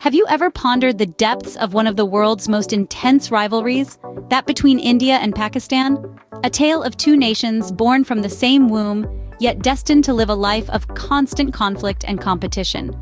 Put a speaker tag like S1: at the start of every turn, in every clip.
S1: Have you ever pondered the depths of one of the world's most intense rivalries, that between India and Pakistan? A tale of two nations born from the same womb, yet destined to live a life of constant conflict and competition.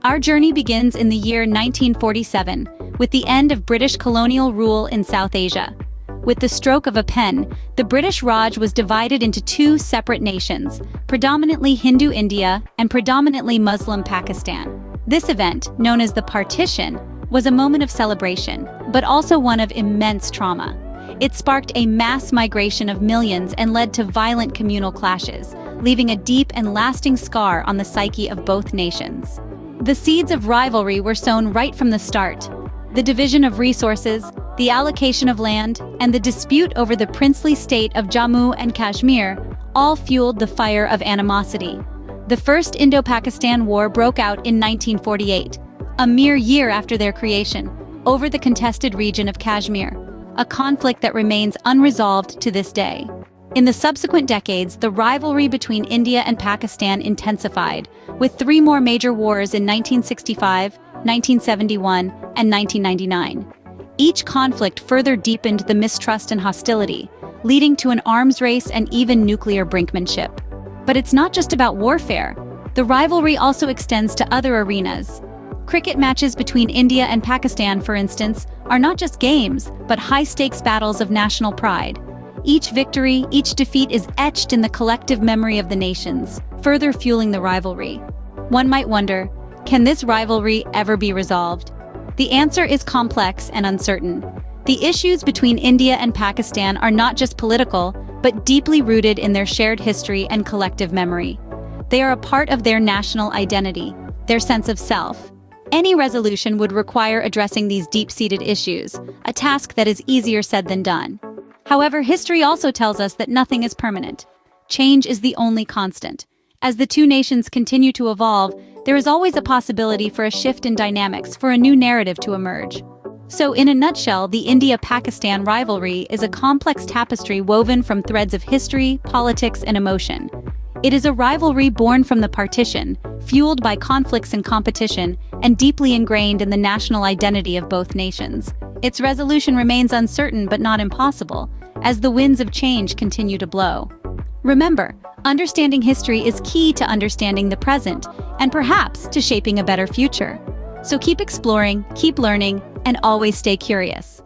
S1: Our journey begins in the year 1947, with the end of British colonial rule in South Asia. With the stroke of a pen, the British Raj was divided into two separate nations, predominantly Hindu India and predominantly Muslim Pakistan. This event, known as the Partition, was a moment of celebration, but also one of immense trauma. It sparked a mass migration of millions and led to violent communal clashes, leaving a deep and lasting scar on the psyche of both nations. The seeds of rivalry were sown right from the start. The division of resources, the allocation of land, and the dispute over the princely state of Jammu and Kashmir all fueled the fire of animosity. The First Indo-Pakistan War broke out in 1948, a mere year after their creation, over the contested region of Kashmir, a conflict that remains unresolved to this day. In the subsequent decades, the rivalry between India and Pakistan intensified, with three more major wars in 1965, 1971, and 1999. Each conflict further deepened the mistrust and hostility, leading to an arms race and even nuclear brinkmanship. But it's not just about warfare. The rivalry also extends to other arenas. Cricket matches between India and Pakistan, for instance, are not just games, but high-stakes battles of national pride. Each victory, each defeat is etched in the collective memory of the nations, further fueling the rivalry. One might wonder, can this rivalry ever be resolved? The answer is complex and uncertain. The issues between India and Pakistan are not just political, but deeply rooted in their shared history and collective memory. They are a part of their national identity, their sense of self. Any resolution would require addressing these deep-seated issues, a task that is easier said than done. However, history also tells us that nothing is permanent. Change is the only constant. As the two nations continue to evolve, there is always a possibility for a shift in dynamics, for a new narrative to emerge. So, in a nutshell, the India-Pakistan rivalry is a complex tapestry woven from threads of history, politics, and emotion. It is a rivalry born from the partition, fueled by conflicts and competition, and deeply ingrained in the national identity of both nations. Its resolution remains uncertain but not impossible, as the winds of change continue to blow. Remember, understanding history is key to understanding the present, and perhaps to shaping a better future. So keep exploring, keep learning, and always stay curious.